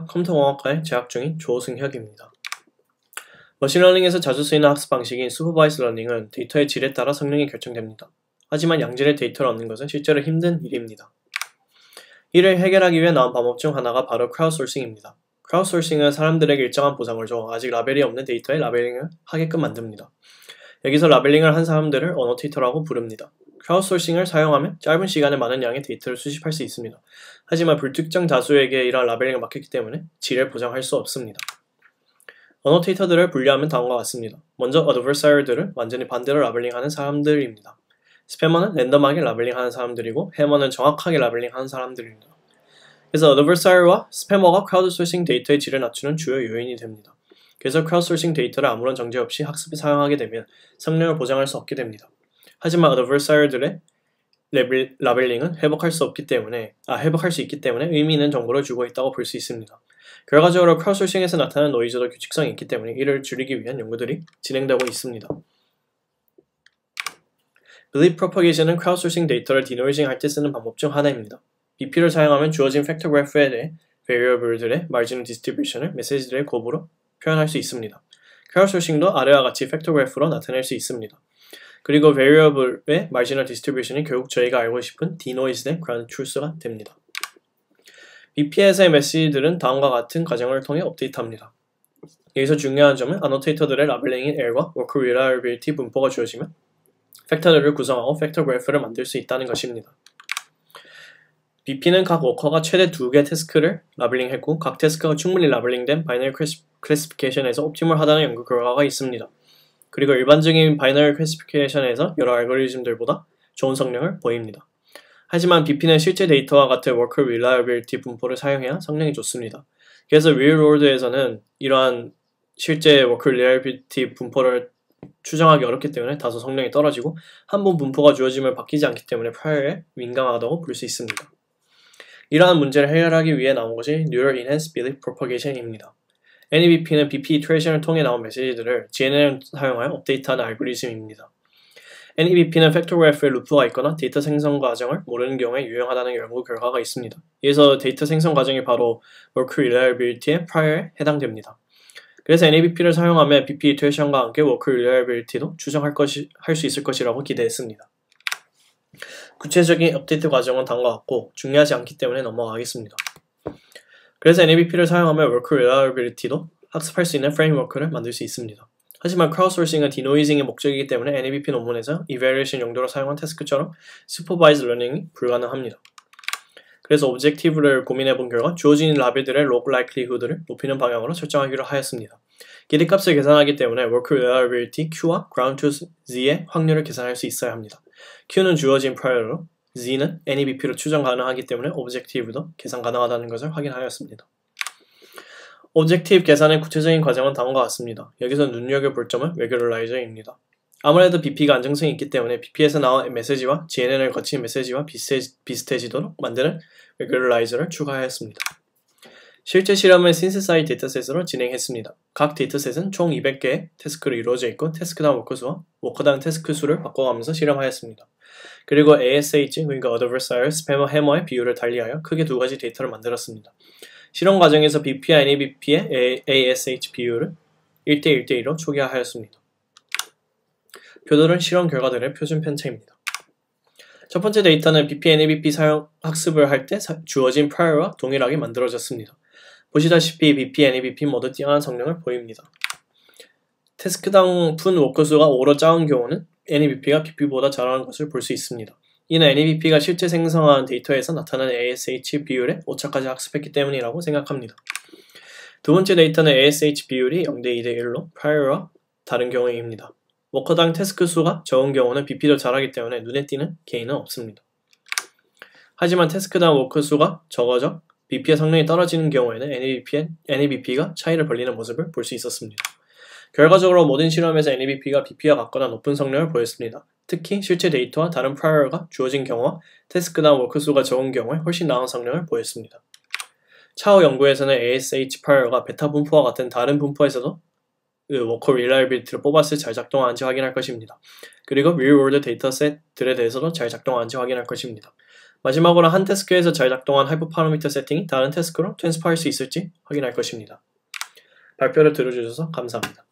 컴퓨터공학과에 재학 중인 조승혁입니다. 머신러닝에서 자주 쓰이는 학습 방식인 슈퍼바이즈 러닝은 데이터의 질에 따라 성능이 결정됩니다. 하지만 양질의 데이터를 얻는 것은 실제로 힘든 일입니다. 이를 해결하기 위해 나온 방법 중 하나가 바로 크라우드소싱입니다. 크라우드소싱은 사람들에게 일정한 보상을 줘 아직 라벨이 없는 데이터에 라벨링을 하게끔 만듭니다. 여기서 라벨링을 한 사람들을 어노테이터라고 부릅니다. 크라우드소싱을 사용하면 짧은 시간에 많은 양의 데이터를 수집할 수 있습니다. 하지만 불특정 다수에게 이러한 라벨링을 맡겼기 때문에 질을 보장할 수 없습니다. 어노테이터들을 분류하면 다음과 같습니다. 먼저 어드버사이어들은 완전히 반대로 라벨링하는 사람들입니다. 스패머는 랜덤하게 라벨링하는 사람들이고 해머는 정확하게 라벨링하는 사람들입니다. 그래서 어드버사이어와 스패머가 크라우드소싱 데이터의 질을 낮추는 주요 요인이 됩니다. 그래서 크라우드소싱 데이터를 아무런 정제 없이 학습에 사용하게 되면 성능을 보장할 수 없게 됩니다. 하지만 어드버사이어들의 라벨링은 회복할 수 있기 때문에 의미 있는 정보를 주고 있다고 볼 수 있습니다. 결과적으로 크라우드소싱에서 나타나는 노이즈도 규칙성이 있기 때문에 이를 줄이기 위한 연구들이 진행되고 있습니다. Belief Propagation은 크라우드소싱 데이터를 디노이징 할 때 쓰는 방법 중 하나입니다. BP를 사용하면 주어진 팩터 그래프에 대해 베리어블들의 마지널 디스트리뷰션을 메시지들의 곱으로 표현할 수 있습니다. 크라우드소싱도 아래와 같이 팩터 그래프로 나타낼 수 있습니다. 그리고 베리어블의 마지널 디스트리뷰션이 결국 저희가 알고 싶은 디노이즈 대 그라운드 트루스가 됩니다. BP에서의 메시지들은 다음과 같은 과정을 통해 업데이트합니다. 여기서 중요한 점은 아노테이터들의 라벨링인 L과 워커 리라이어빌리티 분포가 주어지면 팩터들을 구성하고 팩터 그래프를 만들 수 있다는 것입니다. BP는 각 워커가 최대 2개 태스크를 라벨링했고 각 태스크가 충분히 라벨링된 바이너리 클래시피케이션에서 옵티멀하다는 연구 결과가 있습니다. 그리고 일반적인 바이너리 클래시피케이션에서 여러 알고리즘들보다 좋은 성능을 보입니다. 하지만 BP는 실제 데이터와 같은 워커 리라이어빌리티 분포를 사용해야 성능이 좋습니다. 그래서 리얼월드에서는 이러한 실제 워커 리라이어빌리티 분포를 추정하기 어렵기 때문에 다소 성능이 떨어지고 한 번 분포가 주어지면 바뀌지 않기 때문에 프라이어에 민감하다고 볼 수 있습니다. 이러한 문제를 해결하기 위해 나온 것이 Neural Enhanced Belief Propagation입니다. NEBP는 BP 이터레이션을 통해 나온 메시지들을 GNN을 사용하여 업데이트하는 알고리즘입니다. NEBP는 팩터 그래프에 루프가 있거나 데이터 생성 과정을 모르는 경우에 유용하다는 연구 결과가 있습니다. 이에서 데이터 생성 과정이 바로 Work Reliability의 Prior에 해당됩니다. 그래서 NEBP를 사용하면 BP 이터레이션과 함께 Work Reliability도 추정할 수 있을 것이라고 기대했습니다. 구체적인 업데이트 과정은 다음과 같고 중요하지 않기 때문에 넘어가겠습니다. 그래서 NEBP를 사용하면 Work Reliability도 학습할 수 있는 프레임워크를 만들 수 있습니다. 하지만 크라우드소싱은 디노이징의 목적이기 때문에 NEBP 논문에서 이베리에이션 용도로 사용한 태스크처럼 슈퍼바이즈 러닝이 불가능합니다. 그래서 오브젝티브를 고민해본 결과 주어진 라벨들의 로그 라이클리후드를 높이는 방향으로 설정하기로 하였습니다. 길이값을 계산하기 때문에 Work Reliability Q와 Ground Truth Z의 확률을 계산할 수 있어야 합니다. Q는 주어진 prior로 Z는 NEBP로 추정 가능하기 때문에 오브젝티브도 계산 가능하다는 것을 확인하였습니다. 오브젝티브 계산의 구체적인 과정은 다음과 같습니다. 여기서 눈여겨볼 점은 레귤러라이저입니다. 아무래도 BP가 안정성이 있기 때문에 BP에서 나온 메시지와 GNN을 거친 메시지와 비슷해지도록 만드는 레귤러라이저를 추가하였습니다. 실제 실험은 신세사이 데이터셋으로 진행했습니다. 각 데이터셋은 총 200개의 태스크로 이루어져 있고 태스크당 워커수와 워커당 태스크 수를 바꿔가면서 실험하였습니다. 그리고 ASH, 그러니까 Adversarial, Spammer, Hammer의 비율을 달리하여 크게 두 가지 데이터를 만들었습니다. 실험 과정에서 BP와 NEBP의 ASH 비율을 1대1대1로 초기화하였습니다. 표들은 실험 결과들의 표준 편차입니다. 첫 번째 데이터는 BP, NEBP 사용 학습을 할 때 주어진 prior와 동일하게 만들어졌습니다. 보시다시피 BP, NEBP 모두 뛰어난 성능을 보입니다. 태스크당 푼 워커수가 5로 작은 경우는 NEBP가 BP보다 잘하는 것을 볼 수 있습니다. 이는 NEBP가 실제 생성한 데이터에서 나타나는 ASH 비율에 오차까지 학습했기 때문이라고 생각합니다. 두 번째 데이터는 ASH 비율이 0대2대1로 prior와 다른 경우입니다. 워커당 태스크 수가 적은 경우는 BP도 잘하기 때문에 눈에 띄는 개인은 없습니다. 하지만 태스크당 워커 수가 적어져 BP의 성능이 떨어지는 경우에는 NEBP가 차이를 벌리는 모습을 볼 수 있었습니다. 결과적으로 모든 실험에서 NEBP가 BP와 같거나 높은 성능을 보였습니다. 특히 실제 데이터와 다른 프라이어가 주어진 경우와 태스크당 워커 수가 적은 경우에 훨씬 나은 성능을 보였습니다. 차후 연구에서는 ASH 프라이어가 베타 분포와 같은 다른 분포에서도 워커 릴라이빌리티를 뽑았을 때 잘 작동하는지 확인할 것입니다. 그리고 리얼월드 데이터셋들에 대해서도 잘 작동하는지 확인할 것입니다. 마지막으로 한 태스크에서 잘 작동한 하이퍼파라미터 세팅이 다른 태스크로 트랜스퍼할 수 있을지 확인할 것입니다. 발표를 들어주셔서 감사합니다.